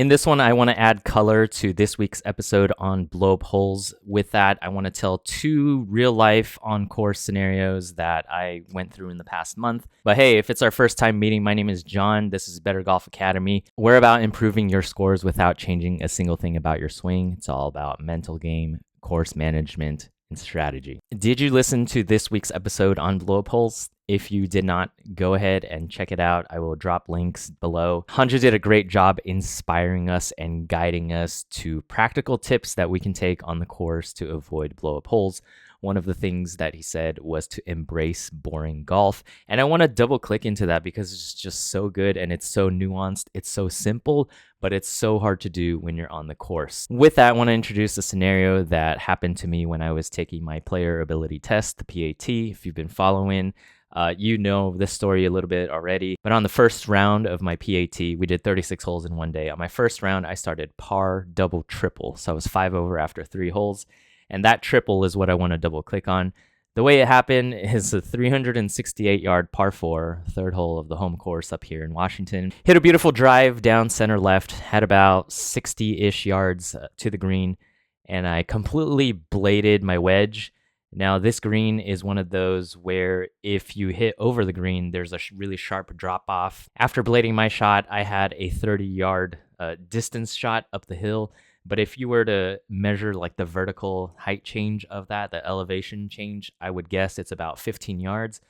In this one, I want to add color to this week's episode on blow-up holes. With that, I want to tell 2 real-life on-course scenarios that I went through in the past month. But hey, if it's our first time meeting, my name is John. This is Better Golf Academy. We're about improving your scores without changing a single thing about your swing. It's all about mental game, course management, and strategy. Did you listen to this week's episode on blow-up holes? If you did not, go ahead and check it out. I will drop links below. Hunter did a great job inspiring us and guiding us to practical tips that we can take on the course to avoid blow-up holes. One of the things that he said was to embrace boring golf. And I want to double click into that because it's just so good and it's so nuanced. It's so simple, but it's so hard to do when you're on the course. With that, I want to introduce a scenario that happened to me when I was taking my player ability test, the PAT. If you've been following, you know this story a little bit already, but on the first round of my PAT, we did 36 holes in one day. On my first round, I started par, double, triple. So I was 5 over after 3 holes. And that triple is what I want to double click on. The way it happened is a 368-yard par 4, third hole of the home course up here in Washington. Hit a beautiful drive down center left, had about 60-ish yards to the green, and I completely bladed my wedge. Now, this green is one of those where if you hit over the green, there's a really sharp drop off. After blading my shot, I had a 30-yard distance shot up the hill. But if you were to measure like the vertical height change of that, the elevation change, I would guess it's about 15 yards.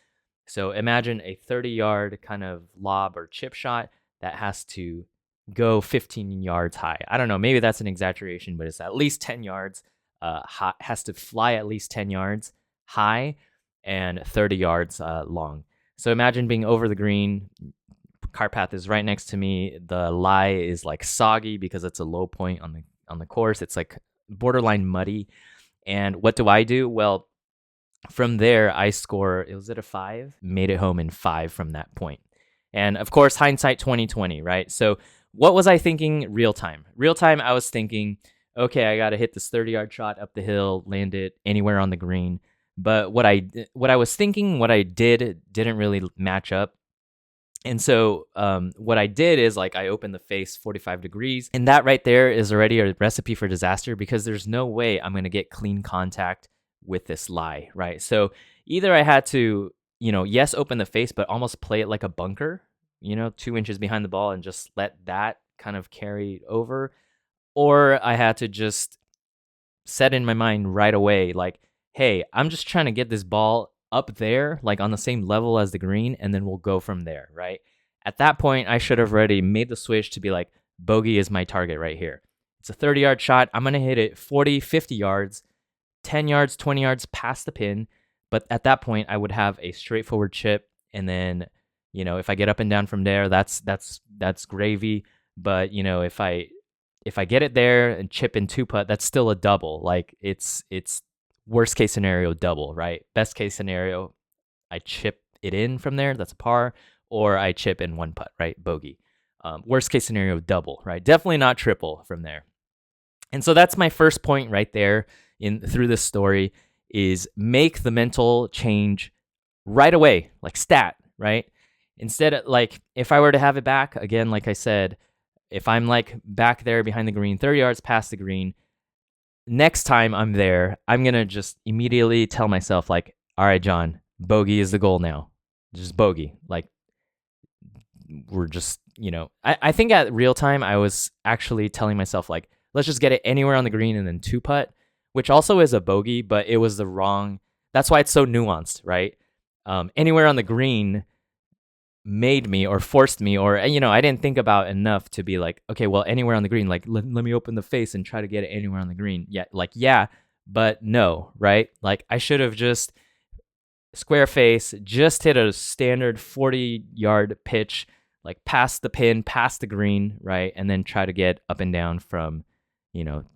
So imagine a 30-yard kind of lob or chip shot that has to go 15 yards high. I don't know, maybe that's an exaggeration, but it's at least 10 yards. Has to fly at least 10 yards high and 30 yards long. So imagine being over the green. Cart path is right next to me. The lie is like soggy because it's a low point on the course. It's like borderline muddy. And what do? Well, from there I score, was it a 5? Made it home in 5 from that point. And of course, hindsight 2020, right? So what was I thinking real time? Real time, I was thinking, okay, I got to hit this 30-yard shot up the hill, land it anywhere on the green. But what I was thinking, what I didn't really match up. And so what I did is like I opened the face 45 degrees, and that right there is already a recipe for disaster because there's no way I'm going to get clean contact with this lie, right? So either I had to, yes, open the face, but almost play it like a bunker, 2 inches behind the ball and just let that kind of carry over. Or I had to just set in my mind right away, like, hey, I'm just trying to get this ball up there, like on the same level as the green, and then we'll go from there, right? At that point, I should have already made the switch to be like, bogey is my target right here. It's a 30-yard shot. I'm going to hit it 40, 50 yards, 10 yards, 20 yards past the pin. But at that point, I would have a straightforward chip. And then, if I get up and down from there, that's gravy. But, if I get it there and chip in 2-putt, that's still a double. Like it's worst case scenario double, right? Best case scenario, I chip it in from there, that's a par, or I chip in 1-putt, right? Bogey. Worst case scenario double, right? Definitely not triple from there. And so that's my first point right there through this story is make the mental change right away, like stat, right? Instead of like, if I were to have it back, again, like I said, if I'm like back there behind the green, 30 yards past the green, next time I'm there, I'm going to just immediately tell myself like, all right, John, bogey is the goal now. Just bogey. Like we're just, I think at real time, I was actually telling myself like, let's just get it anywhere on the green and then 2-putt, which also is a bogey, but it was the wrong, that's why it's so nuanced, right? Anywhere on the green made me or forced me or, I didn't think about enough to be like, okay, well, anywhere on the green, like let me open the face and try to get it anywhere on the green. Yeah, but no, right? Like I should have just square face, just hit a standard 40-yard pitch, like past the pin, past the green, right? And then try to get up and down from,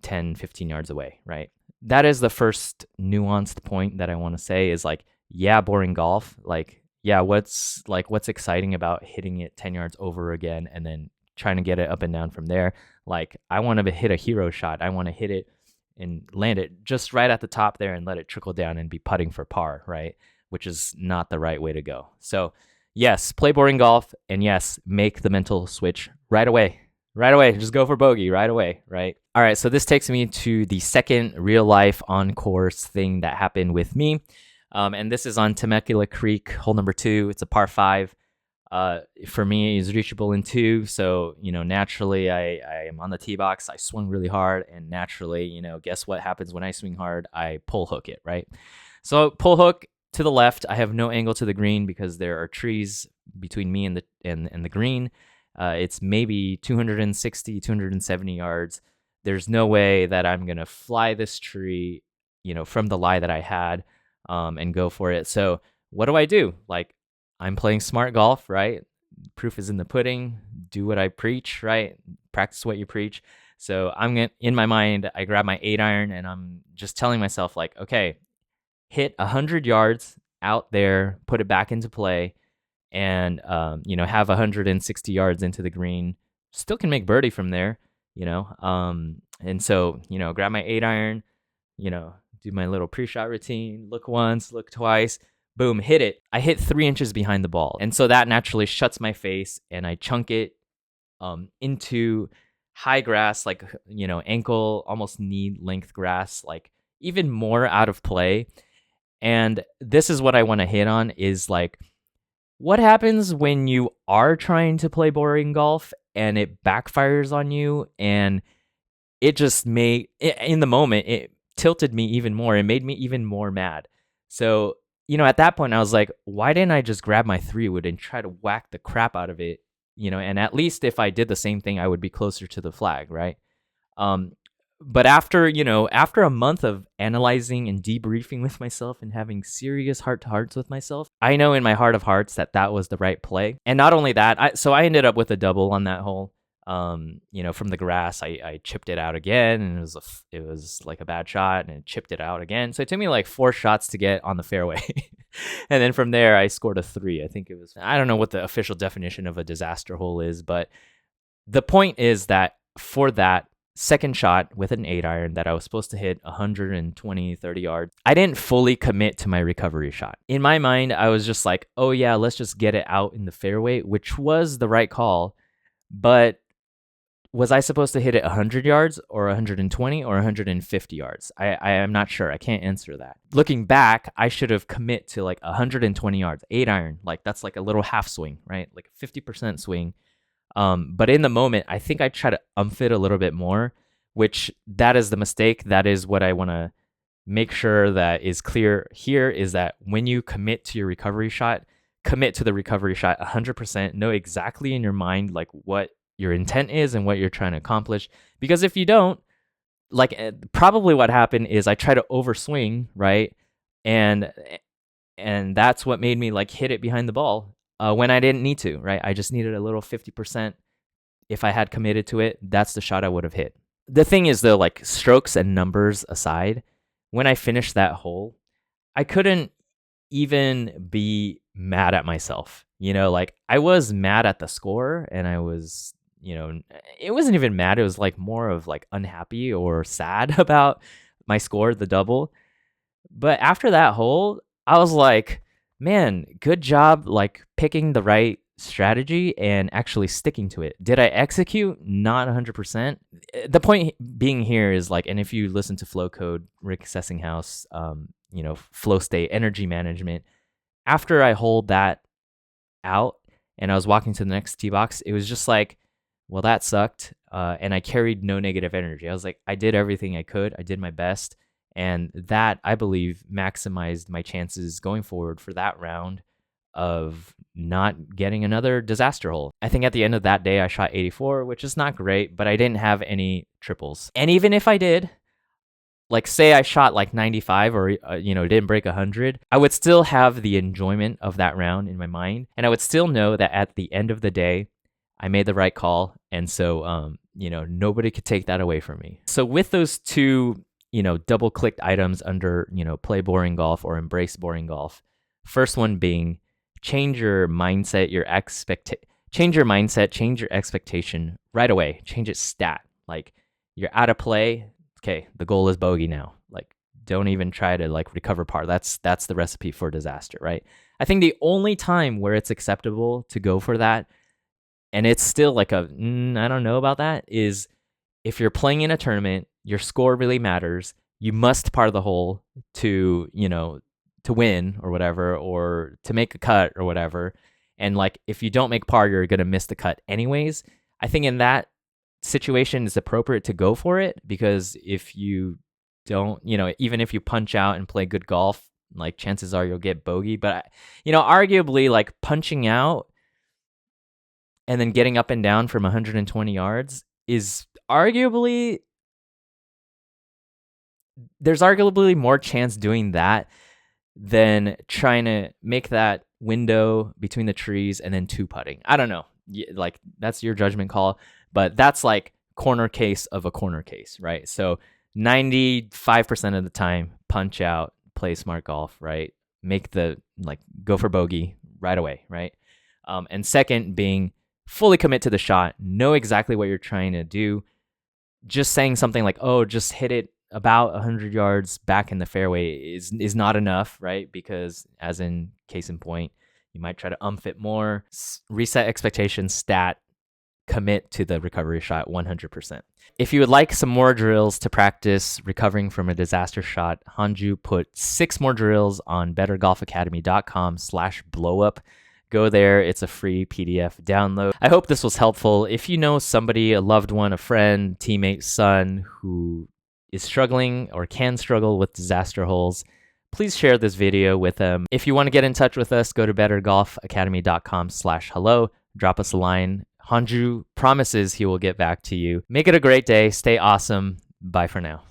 10, 15 yards away, right? That is the first nuanced point that I want to say is like, yeah, boring golf. Like, yeah, what's exciting about hitting it 10 yards over again and then trying to get it up and down from there? Like, I want to hit a hero shot. I want to hit it and land it just right at the top there and let it trickle down and be putting for par, right? Which is not the right way to go. So, yes, play boring golf, and yes, make the mental switch right away. Right away. Just go for bogey right away, right? All right, so this takes me to the second real life on course thing that happened with me. And this is on Temecula Creek, hole number 2. It's a par 5. For me, it's reachable in 2. So, naturally, I am on the tee box. I swung really hard. And naturally, guess what happens when I swing hard? I pull hook it, right? So, pull hook to the left. I have no angle to the green because there are trees between me and the green. It's maybe 260, 270 yards. There's no way that I'm going to fly this tree, from the lie that I had and go for it. So what do? Like, I'm playing smart golf, right? Proof is in the pudding. Do what I preach, right? Practice what you preach. So in my mind, I grab my 8-iron and I'm just telling myself, like, okay, hit 100 yards out there, put it back into play, and have 160 yards into the green. Still can make birdie from there, and so grab my 8-iron, do my little pre-shot routine, look once, look twice, boom, hit it. I hit 3 inches behind the ball, and so that naturally shuts my face, and I chunk it into high grass, like ankle, almost knee length grass, like even more out of play. And this is what I want to hit on is like, what happens when you are trying to play boring golf and it backfires on you, and it just in the moment, it tilted me even more. It made me even more mad. So, at that point I was like, why didn't I just grab my 3-wood and try to whack the crap out of it? And at least if I did the same thing, I would be closer to the flag, right? But after a month of analyzing and debriefing with myself and having serious heart-to-hearts with myself, I know in my heart of hearts that was the right play. And not only that, I ended up with a double on that hole. From the grass, I chipped it out again, and it was like a bad shot, and it chipped it out again. So it took me like 4 shots to get on the fairway. And then from there, I scored a 3. I don't know what the official definition of a disaster hole is, but the point is that for that second shot with an 8-iron that I was supposed to hit 120, 30 yards, I didn't fully commit to my recovery shot. In my mind, I was just like, oh yeah, let's just get it out in the fairway, which was the right call. But was I supposed to hit it 100 yards or 120 or 150 yards? I am not sure. I can't answer that. Looking back, I should have commit to like 120 yards, 8-iron. Like that's like a little half swing, right? Like a 50% swing. But in the moment, I think I try to it a little bit more, which that is the mistake. That is what I want to make sure that is clear here, is that when you commit to your recovery shot, commit to the recovery shot 100%. Know exactly in your mind like what your intent is and what you're trying to accomplish. Because if you don't, like probably what happened is I try to overswing, right? And that's what made me like hit it behind the ball. When I didn't need to, right? I just needed a little 50%. If I had committed to it, that's the shot I would have hit. The thing is though, like strokes and numbers aside, when I finished that hole, I couldn't even be mad at myself. Like I was mad at the score, and I was, it wasn't even mad. It was like more of like unhappy or sad about my score, the double. But after that hole, I was like, man, good job like picking the right strategy and actually sticking to it. Did I execute? Not 100%. The point being here is like, and if you listen to Flow Code, Rick Sessinghaus, flow state, energy management, after I hold that out and I was walking to the next tee box, it was just like, well, that sucked. And I carried no negative energy. I was like, I did everything I could. I did my best. And that, I believe, maximized my chances going forward for that round of not getting another disaster hole. I think at the end of that day, I shot 84, which is not great, but I didn't have any triples. And even if I did, like say I shot like 95 or, didn't break 100, I would still have the enjoyment of that round in my mind. And I would still know that at the end of the day, I made the right call. And so, nobody could take that away from me. So with those two, double clicked items under, play boring golf or embrace boring golf. First one being change your mindset, change your mindset, change your expectation right away. Change it stat. Like you're out of play. Okay, the goal is bogey now. Like don't even try to like recover par. That's the recipe for disaster, right? I think the only time where it's acceptable to go for that, and it's still like I don't know about that, is if you're playing in a tournament, your score really matters. You must par the hole to, to win or whatever, or to make a cut or whatever. And like, if you don't make par, you're going to miss the cut anyways. I think in that situation, it's appropriate to go for it, because if you don't, even if you punch out and play good golf, like chances are you'll get bogey. But, arguably, like punching out and then getting up and down from 120 yards is there's arguably more chance doing that than trying to make that window between the trees and then two putting. I don't know. Like, that's your judgment call, but that's like corner case of a corner case, right? So 95% of the time, punch out, play smart golf, right? Go for bogey right away, right? And second being fully commit to the shot, know exactly what you're trying to do. Just saying something like, oh, just hit it about 100 yards back in the fairway is not enough, right? Because, as in case in point, you might try to it more, reset expectations, stat, commit to the recovery shot 100%. If you would like some more drills to practice recovering from a disaster shot, Hanju put 6 more drills on bettergolfacademy.com/blowup. Go there. It's a free PDF download. I hope this was helpful. If you know somebody, a loved one, a friend, teammate, son, who is struggling or can struggle with disaster holes, please share this video with them. If you want to get in touch with us, go to bettergolfacademy.com/hello. Drop us a line. Hanju promises he will get back to you. Make it a great day. Stay awesome. Bye for now.